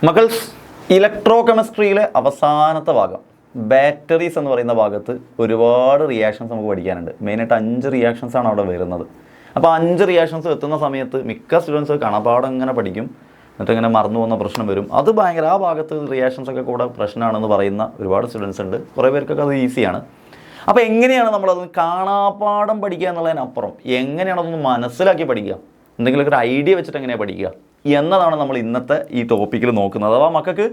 മക്കൾസ്, electro കെമിസ്ട്രിയിലെ അവസാനത്തെ ഭാഗം batteries എന്ന് പറയുന്ന ഭാഗത്ത് ഒരുപാട് റിയാക്ഷൻസ് നമുക്ക് പഠിക്കാനുണ്ട്. മെയിനായിട്ട് 5 റിയാക്ഷൻസ് ആണ് അവിടെ വരുന്നത്. അപ്പോൾ 5 റിയാക്ഷൻസ് എത്തുന്ന സമയത്ത് മിക്ക സ്റ്റുഡൻസ് കണപ്പാടം ഇങ്ങനെ പഠിക്കും, എന്നിട്ട് ഇങ്ങനെ മറന്നു പോകുന്ന പ്രശ്നം വരും. അത് ഭയങ്കര ആ ഭാഗത്ത് റിയാക്ഷൻസ് ഒക്കെ കൂടെ പ്രശ്നമാണെന്ന് പറയുന്ന ഒരുപാട് സ്റ്റുഡൻസ് ഉണ്ട്. കുറേ പേർക്കൊക്കെ അത് ഈസിയാണ്. അപ്പോൾ എങ്ങനെയാണ് നമ്മളത് കാണാപ്പാടം പഠിക്കുക എന്നുള്ളതിനപ്പുറം എങ്ങനെയാണ് അതൊന്ന് മനസ്സിലാക്കി പഠിക്കുക, എന്തെങ്കിലുമൊക്കെ ഒരു ഐഡിയ വെച്ചിട്ട് എങ്ങനെയാണ് പഠിക്കുക എന്നതാണ് നമ്മൾ ഇന്നത്തെ ഈ ടോപ്പിക്കിൽ നോക്കുന്നത്. അഥവാ മക്കൾക്ക്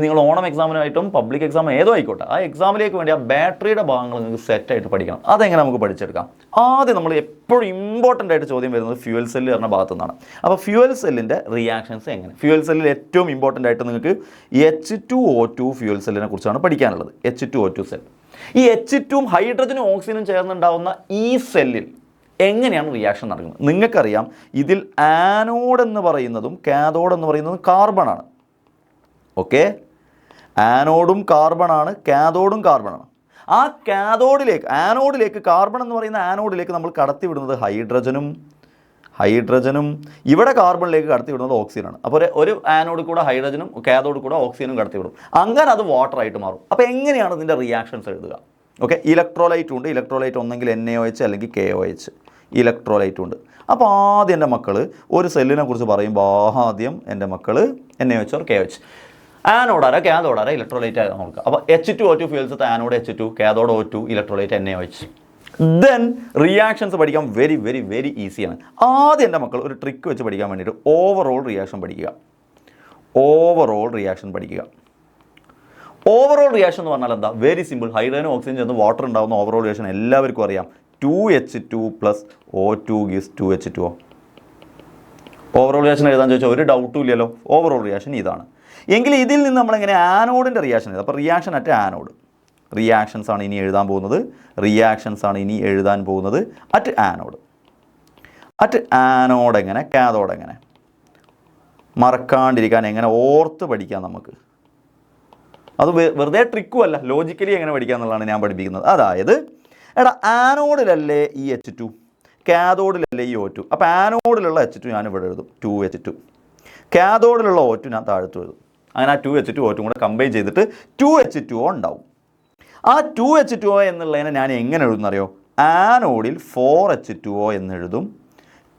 നിങ്ങൾ ഓണം എക്സാമിനായിട്ടും പബ്ലിക് എക്സാം ഏതോ ആയിക്കോട്ടെ, ആ എക്സാമിലേക്ക് വേണ്ടി ആ ബാറ്ററിയുടെ ഭാഗങ്ങൾ നിങ്ങൾക്ക് സെറ്റായിട്ട് പഠിക്കണം. അതെങ്ങനെ നമുക്ക് പഠിച്ചെടുക്കാം? ആദ്യം നമ്മൾ എപ്പോഴും ഇമ്പോർട്ടൻ്റ് ആയിട്ട് ചോദ്യം വരുന്നത് ഫ്യൂവൽ സെല്ല് പറഞ്ഞ ഭാഗത്തു നിന്നാണ്. അപ്പോൾ ഫ്യൂവൽ സെല്ലിൻ്റെ റിയാക്ഷൻസ് എങ്ങനെ? ഫ്യൂവൽ സെല്ലിൽ ഏറ്റവും ഇമ്പോർട്ടൻ്റ് ആയിട്ട് നിങ്ങൾക്ക് H2O2 ഫ്യൂവൽ സെല്ലിനെ കുറിച്ചാണ് പഠിക്കാനുള്ളത്. H2O2 cell. ഈ H2 ഹൈഡ്രജനും ഓക്സിജനും ചേർന്നുണ്ടാവുന്ന ഈ സെല്ലിൽ എങ്ങനെയാണ് റിയാക്ഷൻ നടക്കുന്നത്? നിങ്ങൾക്കറിയാം, ഇതിൽ ആനോഡ് എന്ന് പറയുന്നതും കാഥോഡ് എന്ന് പറയുന്നതും കാർബണാണ്. ഓക്കെ, ആനോഡും കാർബണാണ്, കാഥോഡും കാർബണാണ്. ആ ആനോഡിലേക്ക് കാർബൺ എന്ന് പറയുന്ന ആനോഡിലേക്ക് നമ്മൾ കടത്തിവിടുന്നത് ഹൈഡ്രജനും ഇവിടെ കാർബണിലേക്ക് കടത്തിവിടുന്നത് ഓക്സിജനാണ്. അപ്പോൾ ഒരു ആനോഡ് കൂടെ ഹൈഡ്രജനും കാഥോഡ് കൂടെ ഓക്സിജനും കടത്തിവിടും. അങ്ങനെ അത് വാട്ടർ ആയിട്ട് മാറും. അപ്പോൾ എങ്ങനെയാണ് ഇതിൻ്റെ റിയാക്ഷൻസ് എഴുതുക? ഓക്കെ, ഇലക്ട്രോലൈറ്റും ഉണ്ട്. ഇലക്ട്രോലൈറ്റ് ഒന്നെങ്കിൽ NaOH അല്ലെങ്കിൽ KOH. ഇലക്ട്രോലൈറ്റും ഉണ്ട്. അപ്പോൾ ആദ്യം എൻ്റെ മക്കൾ ഒരു സെല്ലിനെ കുറിച്ച് പറയുമ്പോൾ ആദ്യം എൻ്റെ മക്കൾ NaOH or KOH. ആനോഡാരാ കാഥോഡാരാ ഇലക്ട്രോലൈറ്റ് ആയി നോക്കുക. അപ്പോൾ H2O2 fuels anode H2, cathode O2, electrolyte NaOH. Then reactions പഠിക്കാൻ വെരി വെരി വെരി ഈസിയാണ്. ആദ്യം എൻ്റെ മക്കൾ ഒരു ട്രിക്ക് വെച്ച് പഠിക്കാൻ വേണ്ടിയിട്ട് ഓവറോൾ റിയാക്ഷൻ പഠിക്കുക. ഓവറോൾ റിയാക്ഷൻ എന്ന് പറഞ്ഞാൽ എന്താ? Very simple. ഹൈഡ്രജനും ഓക്സിജൻ ചേർന്ന് വാട്ടർ ഉണ്ടാകുന്ന ഓവറോൾ റിയാക്ഷൻ എല്ലാവർക്കും അറിയാം. 2H2 + O2 gives 2H2O. Overall reaction എഴുതാൻ ചോദിച്ചാൽ ഒരു ഡൗട്ടും ഇല്ലല്ലോ. ഓവറോൾ റിയാക്ഷൻ ഇതാണ്. എങ്കിൽ ഇതിൽ നിന്ന് നമ്മളെങ്ങനെ ആനോഡിൻ്റെ റിയാക്ഷൻ എഴുതാം? അപ്പോൾ റിയാക്ഷൻ അറ്റ് ആനോഡ്. റിയാക്ഷൻസ് ആണ് ഇനി എഴുതാൻ പോകുന്നത്. അറ്റ് ആനോഡ് എങ്ങനെ, കാഥോഡ് എങ്ങനെ? മറക്കാണ്ടിരിക്കാൻ എങ്ങനെ ഓർത്ത് പഠിക്കാം നമുക്ക്? അത് വെറുതെ ട്രിക്കും അല്ല, ലോജിക്കലി എങ്ങനെ പഠിക്കുക എന്നുള്ളതാണ് ഞാൻ പഠിപ്പിക്കുന്നത്. അതായത് ആനോഡിലല്ലേ ഈ H2, കാഥോഡിലല്ലേ ഈ O2. അപ്പോൾ ആനോഡിലുള്ള H2 ഞാൻ ഇവിടെ എഴുതും 2H2, കാഥോഡിലുള്ള O2 ഞാൻ താഴത്ത് എഴുതും. അങ്ങനെ ആ 2H2 O2 കൂടെ കമ്പൈൻ ചെയ്തിട്ട് 2H2O ഉണ്ടാവും. ആ 2H2O എന്നുള്ളതിനെ ഞാൻ എങ്ങനെ എഴുതുന്നറിയോ? ആനോഡിൽ 4H2O എന്നെഴുതും,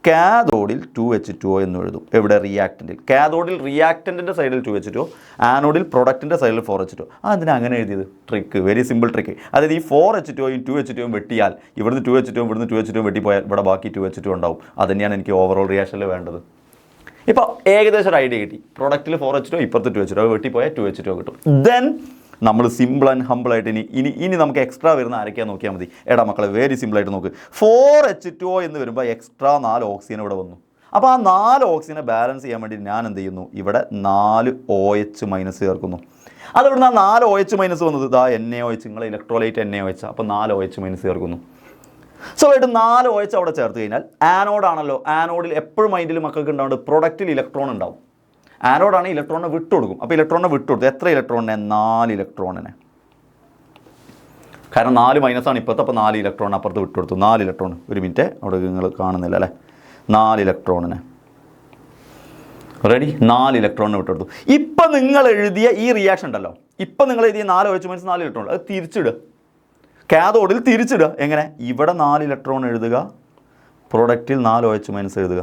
കാഥോഡിൽ 2H2O എന്ന് എഴുതും. എവിടെ? റിയാക്റ്റൻറ്റിൽ. കാഥോഡിൽ റിയാക്റ്റൻറ്റിൻ്റെ സൈഡിൽ 2H2O, ആനോഡിൽ പ്രൊഡക്റ്റിൻ്റെ സൈഡിൽ 4H2O. അതിന് അങ്ങനെ എഴുതിയത് ട്രിക്ക്, വെരി സിമ്പിൾ ട്രിക്ക്. അതായത് ഈ 4H2Oയും 2H2Oയും വെട്ടിയാൽ ഇവിടുന്ന് 2H2O വെട്ടിപ്പോയാൽ ഇവിടെ ബാക്കി 2H2O ഉണ്ടാവും. അത് തന്നെയാണ് എനിക്ക് ഓവറോൾ റിയാക്ഷനിൽ വേണ്ടത്. ഇപ്പോൾ ഏകദേശം ഒരു ഐഡിയ കിട്ടി. പ്രൊഡക്റ്റിൽ 4H2O, ഇപ്പുറത്ത് 2H2O, വെട്ടിപ്പോയാൽ 2H2O കിട്ടും. ദെൻ നമ്മൾ സിമ്പിൾ ആൻഡ് ഹമ്പിളായിട്ട് ഇനി നമുക്ക് എക്സ്ട്രാ വരുന്ന ആരൊക്കെയാണ് നോക്കിയാൽ മതി. മക്കളെ വെരി സിമ്പിളായിട്ട് നോക്ക്. 4H2O എന്ന് വരുമ്പോൾ എക്സ്ട്രാ 4 ഓക്സിജൻ ഇവിടെ വന്നു. അപ്പോൾ ആ 4 ഓക്സിജനെ ബാലൻസ് ചെയ്യാൻ വേണ്ടി ഞാൻ എന്ത് ചെയ്യുന്നു? ഇവിടെ 4 OH- ചേർക്കുന്നു. അതിവിടുന്ന് ആ 4 OH- വന്നത് ഇതാ NaOH, നിങ്ങളെ ഇലക്ട്രോലൈറ്റ് NaOH. അപ്പോൾ 4 OH- ചേർക്കുന്നു. സോ ആയിട്ട് 4 OH അവിടെ ചേർത്ത് കഴിഞ്ഞാൽ ആനോഡാണല്ലോ. ആനോഡിൽ എപ്പോഴും മൈൻഡിൽ മക്കൾക്ക് ഉണ്ടാവുന്നത് പ്രൊഡക്റ്റിൽ ഇലക്ട്രോൺ ഉണ്ടാവും. ആനോഡാണ് ഇലക്ട്രോണിനെ വിട്ടുകൊടുക്കും. അപ്പോൾ ഇലക്ട്രോണിനെ വിട്ടുകൊടുത്തു. എത്ര ഇലക്ട്രോണിനെ? 4 ഇലക്ട്രോണിനെ. കാരണം 4 മൈനസാണ് ഇപ്പോഴത്തെ. അപ്പോൾ 4 ഇലക്ട്രോൺ അപ്പുറത്ത് വിട്ടുകൊടുത്തു. 4 ഇലക്ട്രോൺ. ഒരു മിനിറ്റ്, അവിടെ നിങ്ങൾ കാണുന്നില്ല അല്ലേ? 4 ഇലക്ട്രോണിനെ റെഡി. 4 ഇലക്ട്രോണിനെ വിട്ടുകൊടുത്തു. ഇപ്പം നിങ്ങൾ എഴുതിയ ഈ റിയാക്ഷൻ ഉണ്ടല്ലോ, ഇപ്പം നിങ്ങൾ എഴുതിയ 4 OH- 4 ഇലക്ട്രോൺ, അത് തിരിച്ചിടുക. കാഥോഡിൽ തിരിച്ചിടുക. എങ്ങനെ? ഇവിടെ 4 ഇലക്ട്രോൺ എഴുതുക, പ്രൊഡക്റ്റിൽ 4 OH- എഴുതുക.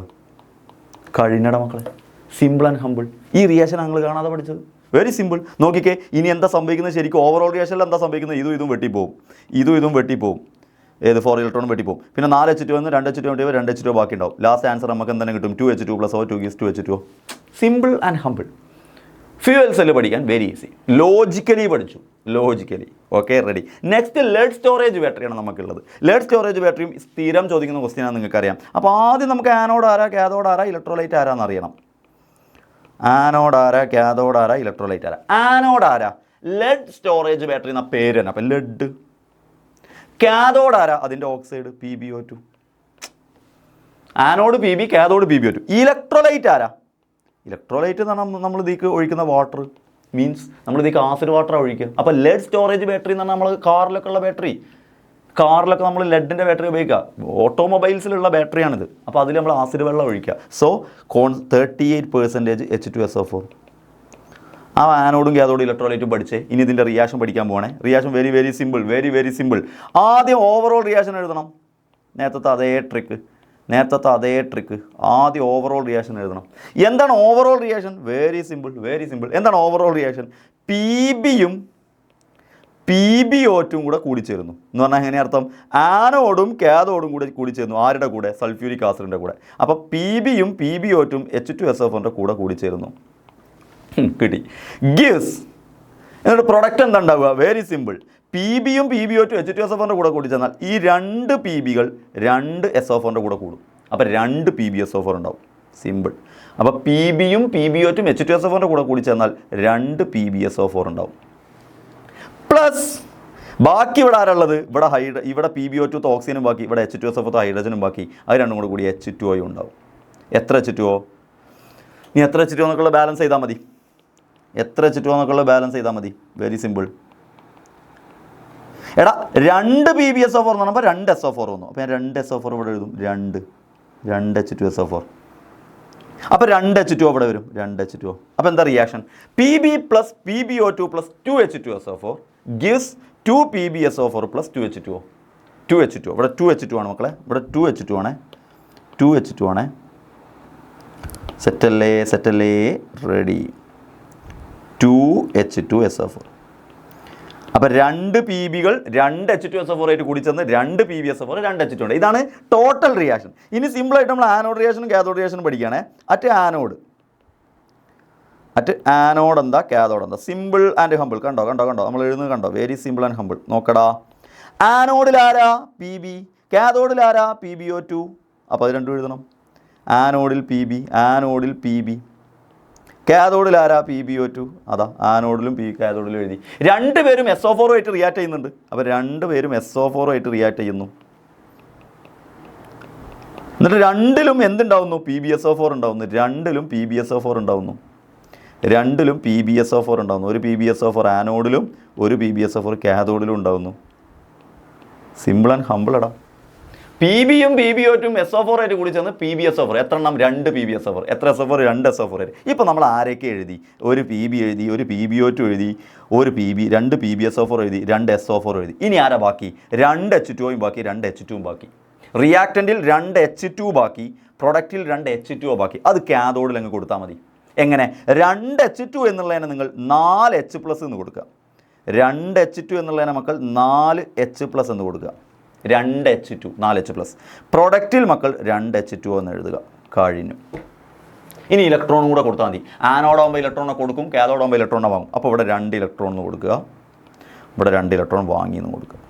കഴിഞ്ഞട മക്കളെ, സിമ്പിൾ ആൻഡ് ഹമ്പിൾ. ഈ റിയാക്ഷൻ ഞങ്ങൾ കാണാതെ പഠിച്ചത്. Very simple. നോക്കിക്കേ, ഇനി എന്താ സംഭവിക്കുന്നത്? ശരിക്കും ഓവറോൾ റിയാക്ഷനിൽ എന്താ സംഭവിക്കുന്നത്? ഇതും വെട്ടിപ്പോവും. ഏത് 4 ഇലക്ട്രോൺ വെട്ടിപ്പോവും. പിന്നെ 4H2 2H2 2H2 ബാക്കി ഉണ്ടാവും. ലാസ്റ്റ് ആൻസർ നമുക്ക് എന്താണ് കിട്ടും? 2H2 + O2 gives 2H2O. Simple and humble. Fuel cell പഠിക്കാൻ വെരി ഈസി. ലോജിക്കലി പഠിച്ചു. Okay, ready. Next lead storage ബാറ്ററിയാണ് നമുക്കുള്ളത്. ലെഡ് സ്റ്റോറേജ് ബാറ്ററിയും സ്ഥിരം ചോദിക്കുന്ന ക്വസ്റ്റ്യനാണ്, നിങ്ങൾക്കറിയാം. അപ്പോൾ ആദ്യം നമുക്ക് ആനോഡ് ആരാ, കാഥോഡ് ആരാ, ഇലക്ട്രോലൈറ്റ് ആരാന്ന് അറിയണം. ആനോഡ് ആരാ, കാഥോഡ് ആരാ, ഇലക്ട്രോലൈറ്റ് ആരാ? ആനോഡ് ആരാ? ലെഡ് സ്റ്റോറേജ് ബാറ്ററി എന്ന പേര് തന്നെ. അപ്പം ലെഡ്. കാഥോഡ് ആരാ? അതിൻ്റെ oxide PbO2. Anode PB, cathode PbO2. Electrolyte ആരാ? ഇലക്ട്രോലൈറ്റ് എന്ന് പറഞ്ഞാൽ നമ്മൾ ഇതിലേക്ക് ഒഴിക്കുന്ന വാട്ടർ, മീൻസ് നമ്മൾ ഇതിലേക്ക് ആസിഡ് വാട്ടറാണ് ഒഴിക്കുക. അപ്പോൾ ലെഡ് സ്റ്റോറേജ് ബാറ്ററി എന്ന് പറഞ്ഞാൽ നമ്മൾ കാറിലൊക്കെ ഉള്ള ബാറ്ററി, കാറിലൊക്കെ നമ്മൾ ലെഡിൻ്റെ ബാറ്ററി ഉപയോഗിക്കുക. ഓട്ടോമൊബൈൽസിലുള്ള ബാറ്ററിയാണിത്. അപ്പോൾ അതിൽ നമ്മൾ ആസിഡ് വെള്ളം ഒഴിക്കുക. So 38% H2SO4. ആ ആനോഡും കാഥോഡും ഇലക്ട്രോലൈറ്റും പഠിച്ചേ. ഇനി ഇതിൻ്റെ റിയാക്ഷൻ പഠിക്കാൻ പോകണേ. Reaction very very simple, very very simple. ആദ്യം ഓവറോൾ റിയാക്ഷൻ എഴുതണം. നേരത്തെ അതേ ട്രിക്ക്. ആദ്യം ഓവറോൾ റിയാക്ഷൻ എഴുതണം. എന്താണ് overall reaction? Very simple, very simple. എന്താണ് ഓവറോൾ റിയാക്ഷൻ? PBയും PbO2 കൂടെ കൂടിച്ചേരുന്നു എന്ന് പറഞ്ഞാൽ എങ്ങനെ അർത്ഥം? ആനോഡും കാഥോഡും കൂടെ കൂടിച്ചേരുന്നു. ആരുടെ കൂടെ? സൾഫ്യൂരിക് ആസിഡിൻ്റെ കൂടെ. അപ്പോൾ PBയും PbO2 H2SO4ൻ്റെ കൂടെ കൂടിച്ചേരുന്നു. കിട്ടി. ഗിവ്സ്. എന്നിട്ട് പ്രൊഡക്റ്റ് എന്താ ഉണ്ടാവുക? Very simple. PBയും PbO2 H2SO4ൻ്റെ കൂടെ കൂടിച്ചേർന്നാൽ ഈ 2 PBകൾ 2 SO4ൻ്റെ കൂടെ കൂടും. അപ്പോൾ 2 PbSO4 ഉണ്ടാവും. സിമ്പിൾ. അപ്പോൾ PBയും PbO2 H2SO4ൻ്റെ കൂടെ കൂടിച്ചേർന്നാൽ 2 PbSO4 ഉണ്ടാവും. പ്ലസ് ബാക്കി ഇവിടെ ആരുള്ളത്? ഇവിടെ PbO2 ഓക്സിജനും ബാക്കി, ഇവിടെ H2SO4 ഹൈഡ്രജനും ബാക്കി. അത് രണ്ടും കൂടെ കൂടി H2O ഉണ്ടാവും. എത്ര H2O? നീ എത്ര H2O എന്നൊക്കെയുള്ള ബാലൻസ് ചെയ്താൽ മതി. Very simple. എടാ 2 PbSO4 എന്ന് പറയുമ്പോൾ 2 SO4 വന്നു. അപ്പോൾ ഞാൻ 2 SO4 ഇവിടെ എഴുതും. 2 H2SO4. അപ്പോൾ 2 H2O ഇവിടെ വരും. 2 H2O. അപ്പോൾ എന്താ reaction? PB plus PbO2 plus 2 H2SO4 gives 2 PbSO4 plus 2 H2O. 2 H2O. ഇവിടെ 2 H2 ആണ് മക്കളെ. ഇവിടെ 2 H2 ആണ്. സെറ്റല്ലേ റെഡി. 2 H2SO4. അപ്പോൾ 2 PBകൾ 2 H2SO4 ആയിട്ട് കൂടി ചേർന്ന് 2 PbSO4 2 H2 ഉണ്ട്. ഇതാണ് ടോട്ടൽ റിയാക്ഷൻ. ഇനി സിമ്പിളായിട്ട് നമ്മൾ ആനോഡ് റിയാക്ഷനും കാഥോഡ് റിയാക്ഷനും പഠിക്കുകയാണേ. അറ്റ് ആനോഡ് എന്താ, കാഥോഡ് എന്താ? Simple and humble. കണ്ടോ നമ്മൾ എഴുതുന്നത് കണ്ടോ? Very simple and humble. നോക്കടാ. ആനോഡിൽ ആരാ? PB. കാഥോഡിൽ ആരാ? PbO2. അപ്പോൾ അത് രണ്ടും എഴുതണം. ആനോഡിൽ PB. കാഥോഡിൽ ആരാ? PbO2. അതാ ആനോഡിലും കാഥോഡിലും എഴുതി. രണ്ടുപേരും SO4 ആയിട്ട് റിയാക്ട് ചെയ്യുന്നുണ്ട്. അപ്പോൾ രണ്ടുപേരും SO4 ആയിട്ട് റിയാക്ട് ചെയ്യുന്നു. എന്നിട്ട് രണ്ടിലും എന്തുണ്ടാവുന്നു? PbSO4 ഉണ്ടാവുന്നു. രണ്ടിലും PbSO4 ഉണ്ടാവുന്നു. ഒരു PbSO4 ആനോഡിലും ഒരു PbSO4 കാഥോഡിലും ഉണ്ടാവുന്നു. സിമ്പിൾ ആൻഡ് ഹമ്പിൾ എടാ. PBയും PbO2 SO4 ആയിട്ട് കൂടി ചേർന്ന് PbSO4. എത്ര എണ്ണം? 2 PbSO4. എത്ര SO4? 2 SO4 ആയിട്ട്. ഇപ്പോൾ നമ്മൾ ആരൊക്കെ എഴുതി? ഒരു PB എഴുതി, ഒരു PbO2 എഴുതി, ഒരു PB, 2 PbSO4 എഴുതി, 2 SO4 എഴുതി. ഇനി ആരാ ബാക്കി? 2 H2Oയും ബാക്കി, 2 H2ഉം ബാക്കി. റിയാക്റ്റൻറ്റിൽ 2 H2 ബാക്കി, പ്രൊഡക്റ്റിൽ 2 H2O ബാക്കി. അത് കാഥോഡിൽ അങ്ങ് കൊടുത്താൽ മതി. എങ്ങനെ? 2 H2 എന്നുള്ളതിനെ നിങ്ങൾ 4 H+ എന്ന് കൊടുക്കുക. 2 H2 എന്നുള്ളതിനെ മക്കൾ 4 H+ എന്ന് കൊടുക്കുക. 2 H2 4 H+. പ്രൊഡക്റ്റിൽ മക്കൾ 2 H2O എന്ന് എഴുതുക. കഴിഞ്ഞു. ഇനി ഇലക്ട്രോണും കൂടെ കൊടുത്താൽ മതി. ആനോഡാകുമ്പോൾ ഇലക്ട്രോണെ കൊടുക്കും, കാഥോഡാകുമ്പോൾ ഇലക്ട്രോണെ വാങ്ങും. അപ്പോൾ ഇവിടെ 2 ഇലക്ട്രോൺ എന്ന് കൊടുക്കുക. ഇവിടെ 2 ഇലക്ട്രോൺ വാങ്ങിയെന്ന് കൊടുക്കുക.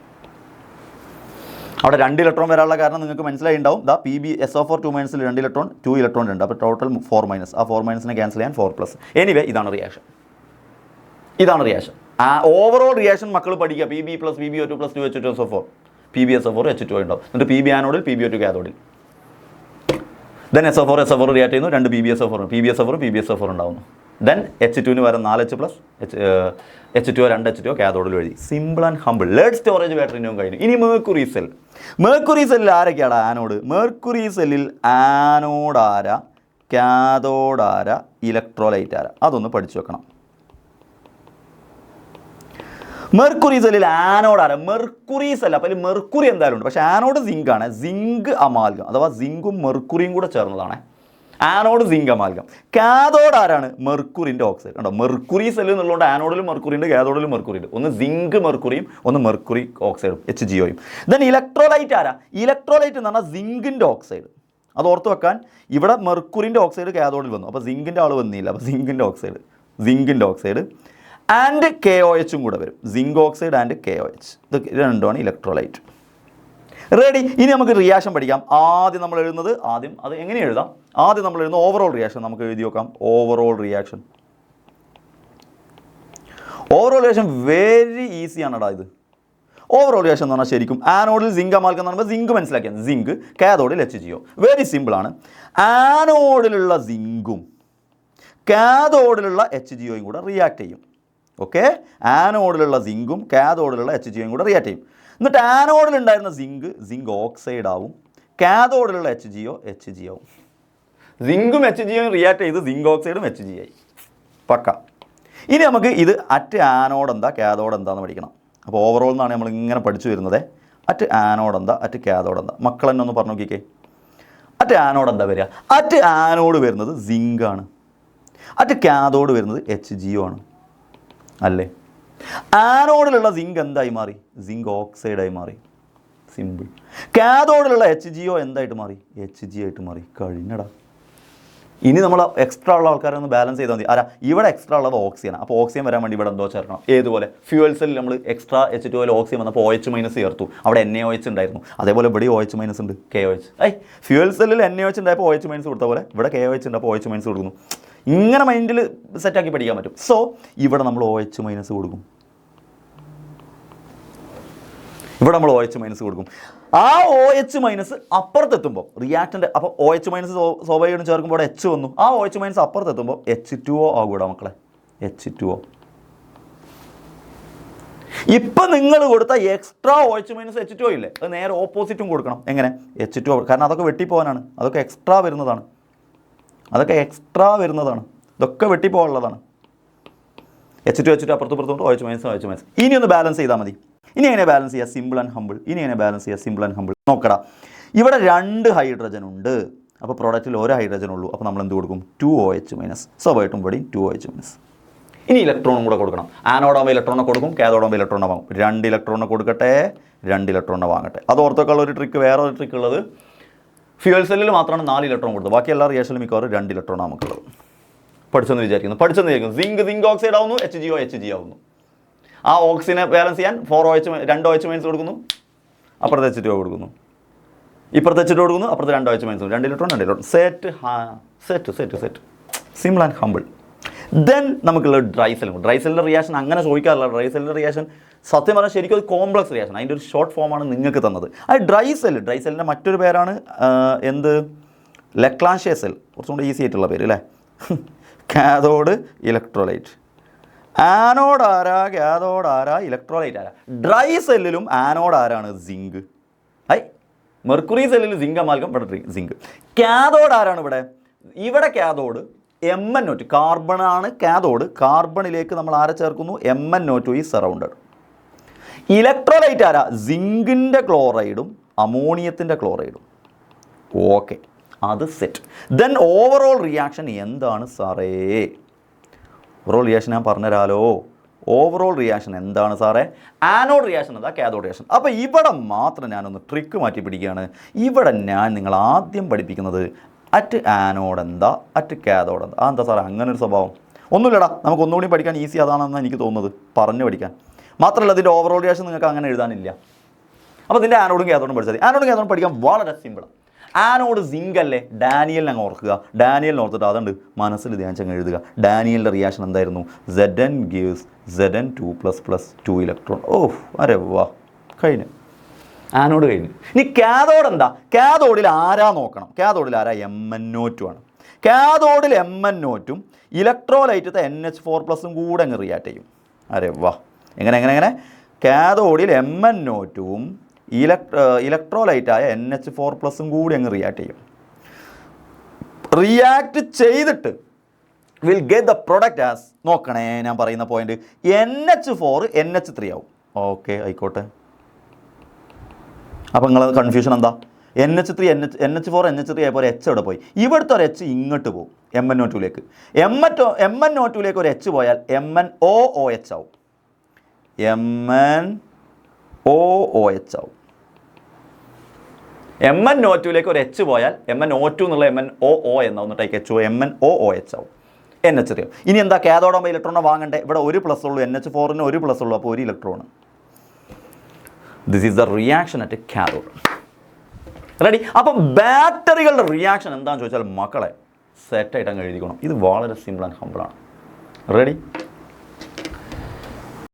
അവിടെ 2 ഇലക്ട്രോൺ വരാനുള്ള കാരണം നിങ്ങൾക്ക് മനസ്സിലായി ഉണ്ടാവും. PbSO4 2 മൈനസിൽ 2 ഇലക്ട്രോൺ, 2 ഇലക്ട്രോൺ ഉണ്ട്. അപ്പോൾ ടോട്ടൽ 4 മൈനസ്. ആ 4 മൈനസിനെ ക്യാൻസൽ ചെയ്യാൻ 4+. എനിവേ ഇതാണ് റിയാക്ഷൻ. ഓവറോൾ റിയാക്ഷൻ മക്കൾ പഠിക്കുക. PB plus PbO2 plus 2 H2SO4 PbSO4 H2O ഉണ്ടാവും. എന്നിട്ട് PB ആനോഡിൽ PbO2 കാഥോഡിൽ. ദെൻ SO4 റിയാക്ട് ചെയ്യുന്നു. 2 PbSO4 ഉണ്ടാവുന്നു. ദെൻ H2ന് വരെ 4 H+, H2O 2 H2O കാഥോഡിൽ എഴുതി. Simple and humble. Lead storage ബാറ്ററിനും കഴിഞ്ഞു. ഇനി മെർക്കുറി സെല്ലിൽ ആരൊക്കെയാണ് ആനോഡ്? മെർക്കുറി സെല്ലിൽ ആനോഡ് ആരാ, കാഥോഡ് ആരാ, ഇലക്ട്രോലൈറ്റ് ആരാ? അതൊന്ന് പഠിച്ചു വെക്കണം. മെർക്കുറി സെല്ലിൽ ആനോഡ് ആരാ? Mercury cell. അപ്പോൾ അതിൽ മെർക്കുറി എന്തായാലും ഉണ്ട്. പക്ഷേ ആനോഡ് സിങ്ക് ആണ്. സിങ്ക് അമാൽഗം അഥവാ സിങ്കും മെർക്കുറിയും കൂടെ ചേർന്നതാണ് ആനോഡ് സിങ്ക് അമാൽഗം. കാഥോഡ് ആരാണ്? മെർക്കുറിൻ്റെ ഓക്സൈഡ്. കണ്ടോ? മെർക്കുറി സെല്ല് എന്നുള്ളതുകൊണ്ട് ആനോഡിലും മെർക്കുറി ഉണ്ട്, കാഥോഡിലും മെർക്കുറി ഉണ്ട്. ഒന്ന് സിങ്ക് മെർക്കുറിയും ഒന്ന് മെർക്കുറി ഓക്സൈഡും HgOയും. ദെൻ ഇലക്ട്രോലൈറ്റ് ആരാ? ഇലക്ട്രോലൈറ്റ് എന്ന് പറഞ്ഞാൽ സിങ്കിൻ്റെ ഓക്സൈഡ്. അത് ഓർത്ത് വെക്കാൻ. ഇവിടെ മെർക്കുറിൻ്റെ ഓക്സൈഡ് കാഥോഡിൽ വന്നു. അപ്പോൾ സിങ്കിൻ്റെ ആൾ വന്നില്ല. അപ്പോൾ സിങ്കിൻ്റെ ഓക്സൈഡ് ആൻഡ് KOHും കൂടെ വരും. Zinc oxide and KOH. ഇത് രണ്ടുമാണ് ഇലക്ട്രോലൈറ്റ്. റെഡി. ഇനി നമുക്ക് റിയാക്ഷൻ പഠിക്കാം. ആദ്യം നമ്മൾ എഴുതുന്നത് അത് എങ്ങനെ എഴുതാം? ആദ്യം നമ്മൾ എഴുതുന്ന ഓവറോൾ റിയാക്ഷൻ നമുക്ക് എഴുതി നോക്കാം. ഓവറോൾ റിയാക്ഷൻ വെരി ഈസിയാണെടാ ഇത്. ഓവറോൾ റിയാക്ഷൻ എന്ന് പറഞ്ഞാൽ ശരിക്കും ആനോഡിൽ സിങ്ക് അമാൽഗം എന്ന് പറയുമ്പോൾ സിങ്ക് മനസ്സിലാക്കിയാൽ സിങ്ക്, കാഥോഡിൽ HgO. വെരി സിമ്പിളാണ്. ആനോഡിലുള്ള സിങ്കും കാഥോഡിലുള്ള HgOയും കൂടെ റിയാക്ട് ചെയ്യും. ഓക്കെ. ആനോഡിലുള്ള സിങ്കും കാഥോഡിലുള്ള HgOയും കൂടെ റിയാക്ട് ചെയ്യും. എന്നിട്ട് ആനോഡിലുണ്ടായിരുന്ന സിങ്ക് ഓക്സൈഡ് ആവും. കാഥോഡിലുള്ള HgO ആവും. സിങ്കും HgOയും റിയാക്ട് ചെയ്ത് സിങ്ക് ഓക്സൈഡും HgO ആയി. പക്ക. ഇനി നമുക്ക് ഇത് അറ്റ് ആനോഡ് എന്താ കാഥോഡ് എന്താന്ന് പഠിക്കണം. അപ്പോൾ ഓവറോൾ എന്നാണ് നമ്മൾ ഇങ്ങനെ പഠിച്ചു വരുന്നത്. അറ്റ് ആനോഡ് എന്താ, അറ്റ് കാഥോഡ് എന്താ, മക്കൾ തന്നെ ഒന്ന് പറഞ്ഞു നോക്കിക്കേ. അറ്റ് ആനോഡ് എന്താ വരിക? അറ്റ് ആനോഡ് വരുന്നത് സിങ്കാണ്, അറ്റ് കാഥോഡ് വരുന്നത് HgO ആണ് അല്ലേ? ആനോഡിലുള്ള സിങ്ക് എന്തായി മാറി? സിങ്ക് ഓക്സൈഡായി മാറി, സിമ്പിൾ. കാഥോഡിലുള്ള HgO എന്തായിട്ട് മാറി? Hg ആയിട്ട് മാറി. കഴിഞ്ഞടാ. ഇനി നമ്മൾ എക്സ്ട്രാ ഉള്ള ആൾക്കാരെ ഒന്ന് ബാലൻസ് ചെയ്താൽ മതി. ആരാ? ഇവിടെ എക്സ്ട്രാ ഉള്ളത് ഓക്സിജനാണ്. അപ്പോൾ ഓക്സിജൻ വരാൻ വേണ്ടി ഇവിടെ എന്തോ ചേർക്കണം. ഏതുപോലെ ഫ്യൂവൽ സെല്ലിൽ നമ്മൾ എക്സ്ട്രാ H2O ഓക്സിജൻ വന്നപ്പോൾ OH- ചേർത്തു. അവിടെ NaOH ഉണ്ടായിരുന്നു. അതേപോലെ ഇവിടെ OH- ഉണ്ട്, KOH. ഫ്യൂവൽ സെല്ലിൽ NaOH ഉണ്ടായപ്പോൾ OH- കൊടുത്ത പോലെ ഇവിടെ KOH ഉണ്ട്, അപ്പോൾ OH- കൊടുക്കുന്നു. ഇങ്ങനെ മൈൻഡിൽ സെറ്റാക്കി പഠിക്കാൻ പറ്റും. സോ ഇവിടെ നമ്മൾ OH- കൊടുക്കും, ഇവിടെ നമ്മൾ OH- കൊടുക്കും. ആ OH- അപ്പുറത്തെത്തുമ്പോൾ റിയാക്ടൻ്റ്, അപ്പോൾ OH- സ്വാഭാവികമായിട്ടും ചേർക്കുമ്പോൾ അവിടെ H വന്നു. ആ OH- അപ്പുറത്തെത്തുമ്പോൾ H2O ആകൂടാ മക്കളെ, H2O. ഇപ്പം നിങ്ങൾ കൊടുത്ത എക്സ്ട്രാ OH- H2O ഇല്ലേ, അത് നേരെ ഓപ്പോസിറ്റും കൊടുക്കണം. എങ്ങനെ? H2O. കാരണം അതൊക്കെ വെട്ടിപ്പോകാനാണ്, അതൊക്കെ എക്സ്ട്രാ വരുന്നതാണ്, ഇതൊക്കെ വെട്ടിപ്പോകാനുള്ളതാണ്. H2 അപ്പുറത്തും OH- ഇനി ഒന്ന് ബാലൻസ് ചെയ്താൽ മതി. ഇനി എങ്ങനെ ബാലൻസ് ചെയ്യുക? Simple and humble. നോക്കടാ, ഇവിടെ 2 ഹൈഡ്രജൻ ഉണ്ട്. അപ്പോൾ പ്രോഡക്റ്റിൽ 1 ഹൈഡ്രജൻ ഉള്ളൂ. അപ്പോൾ നമ്മൾ എന്ത് കൊടുക്കും? 2 OH-. സ്വാഭാവികമായിട്ടും ഇവിടെ 2 OH-. ഇനി ഇലക്ട്രോണും കൂടെ കൊടുക്കണം. ആനോഡാകുമ്പോൾ ഇലക്ട്രോണെ കൊടുക്കും, കാഥോഡാകുമ്പോൾ ഇലക്ട്രോണെ വാങ്ങും. 2 ഇലക്ട്രോണെ കൊടുക്കട്ടെ, 2 ഇലക്ട്രോണെ വാങ്ങട്ടെ. അത് ഓർത്തോക്കുള്ള ഒരു ട്രിക്ക്, വേറെ ഒരു ട്രിക്ക് ഉള്ളത്, ഫ്യൂവൽ സെല്ലിൽ മാത്രമാണ് 4 ഇലക്ട്രോൺ കൊടുത്തത്. ബാക്കി എല്ലാ റിയാക്ഷനിലും മിക്കവാറും 2 ഇലക്ട്രോണാണ് നമുക്കുള്ളത്. പഠിച്ചെന്ന് വിചാരിക്കുന്നു. സിങ്ക് ഓക്സൈഡ് ആവുന്നു, HgO ആവുന്നു. ആ ഓക്സിജനെ ബാലൻസ് ചെയ്യാൻ 2 OH- കൊടുക്കുന്നു, അപ്പുറത്ത് H2O കൊടുക്കുന്നു, ഇപ്പുറത്ത് H2O കൊടുക്കുന്നു, അപ്പുറത്ത് 2 OH-. 2 electron. Set. Simple and humble. Then നമുക്കുള്ള ഡ്രൈ സെല്ലിൻ്റെ റിയാക്ഷൻ അങ്ങനെ ചോദിക്കാറില്ല. ഡ്രൈ സെല്ലിൻ്റെ റിയാക്ഷൻ സത്യം പറഞ്ഞാൽ ശരിക്കും ഒരു കോംപ്ലക്സ് റിയാക്ഷൻ. അതിൻ്റെ ഒരു ഷോർട്ട് ഫോമാണ് നിങ്ങൾക്ക് തന്നത്. അത് ഡ്രൈ സെല്ലിൻ്റെ മറ്റൊരു പേരാണ് എന്ത്? ലെക്ലാൻഷ്യ സെൽ. കുറച്ചും കൂടി ഈസി ആയിട്ടുള്ള പേര് അല്ലേ? Cathode electrolyte. ആനോഡ് ആരാ, കാഥോഡ് ആരാ, ഇലക്ട്രോലൈറ്റ് ആരാ? ഡ്രൈ സെല്ലിലും ആനോഡ് ആരാണ്? സിങ്ക്. മെർക്കുറി സെല്ലിൽ സിങ്ക് അമാൽഗം, ഇവിടെ സിങ്ക്. കാഥോഡ് ആരാണ് ഇവിടെ? ഇവിടെ കാഥോഡ് MnO2, കാർബണാണ് കാഥോഡ്. കാർബണിലേക്ക് നമ്മൾ ആരെ ചേർക്കുന്നു? MnO2 is surrounded. ഇലക്ട്രോലൈറ്റ് ആരാ? സിങ്കിൻ്റെ ക്ലോറൈഡും അമോണിയത്തിൻ്റെ ക്ലോറൈഡും. ഓക്കെ, അത് സെറ്റ്. ദെൻ ഓവറോൾ റിയാക്ഷൻ എന്താണ് സാറേ? ഓവറോൾ റിയാക്ഷൻ ഞാൻ പറഞ്ഞുതരാലോ. ഓവറോൾ റിയാക്ഷൻ എന്താണ് സാറേ? ആനോഡ് റിയാക്ഷൻ എന്താ, കാഥോഡ് റിയാക്ഷൻ. അപ്പോൾ ഇവിടെ മാത്രം ഞാനൊന്ന് ട്രിക്ക് മാറ്റി പിടിക്കുകയാണ്. ഇവിടെ ഞാൻ നിങ്ങൾ ആദ്യം പഠിപ്പിക്കുന്നത് അറ്റ് ആനോഡ് എന്താ, അറ്റ് കാഥോഡ് എന്താ. എന്താ സാറേ അങ്ങനെ ഒരു സ്വഭാവം? ഒന്നുമില്ലടാ, നമുക്ക് ഒന്നുകൂടി പഠിക്കാൻ ഈസി അതാണെന്ന് എനിക്ക് തോന്നുന്നത്, പറഞ്ഞു പഠിക്കാൻ. മാത്രമല്ല ഇതിൻ്റെ ഓവറോൾ റിയാക്ഷൻ നിങ്ങൾക്ക് അങ്ങനെ എഴുതാനില്ല. അപ്പോൾ ഇതിൻ്റെ ആനോഡും കാഥോഡും പഠിച്ചാൽ മതി. ആനോഡും കാഥോഡും പഠിക്കാൻ വളരെ സിമ്പിളാണ്. ആനോഡ് സിങ്ക് അല്ലേ? ഡാനിയലിനെ അങ്ങ് ഓർക്കുക. ഡാനിയലിനെ ഓർത്തിട്ട് അതുണ്ട് മനസ്സിൽ ധ്യാനിച്ചങ്ങ് എഴുതുക. ഡാനിയലിൻ്റെ റിയാക്ഷൻ എന്തായിരുന്നു? Zn gives Zn2++ 2 electron. അരെ വാ, കഴിഞ്ഞു. ആനോഡ് കഴിഞ്ഞു. ഇനി കാഥോഡ് എന്താ? കാഥോഡിൽ ആരാ നോക്കണം. കാഥോഡിൽ ആരാ? MnO2 ആണ്. കാഥോഡിൽ MnO2 ഇലക്ട്രോലൈറ്റത്തെ NH4+ കൂടെ അങ്ങ് റിയാക്ട് ചെയ്യും. അരെ വാ, എങ്ങനെ? കാഥോഡിൽ MnO2 ഇലക്ട്രോലൈറ്റായ NH4+ കൂടി അങ്ങ് റിയാക്ട് ചെയ്യും. റിയാക്ട് ചെയ്തിട്ട് will get the product as, നോക്കണേ ഞാൻ പറയുന്ന പോയിന്റ്, NH4 NH3 ആവും. ഓക്കെ, ആയിക്കോട്ടെ. അപ്പോൾ നിങ്ങൾ കൺഫ്യൂഷൻ എന്താ? NH4 NH3 ആയപ്പോൾ ഒരു H അവിടെ പോയി. ഇവിടുത്തെ ഒരു H ഇങ്ങോട്ട് പോകും MnO2ലേക്ക്. MnO2ലേക്ക് ഒരു H പോയാൽ MnOOH ആവും. MnOOH ആവും. MnO2ലേക്ക് ഒരു H പോയാൽ MnO2 എന്നുള്ള MnOO എന്നാവും. ടൈക്ക് HO, MnOOH ആവും. NH3. ഇനി എന്താ? കാഥോഡാകുമ്പോൾ ഇലക്ട്രോണെ വാങ്ങണ്ടേ? ഇവിടെ 1 പ്ലസ് ഉള്ളൂ, NH4-ന് 1 പ്ലസ് ഉള്ളൂ, അപ്പോൾ 1 electron. This is the reaction at cathode. Ready? അപ്പം ബാറ്ററികളുടെ റിയാക്ഷൻ എന്താണെന്ന് ചോദിച്ചാൽ മക്കളെ സെറ്റായിട്ട് അങ്ങ് എഴുതിക്കണം. ഇത് വളരെ സിമ്പിൾ ആൻഡ് ഹമ്പിളാണ്. റെഡി?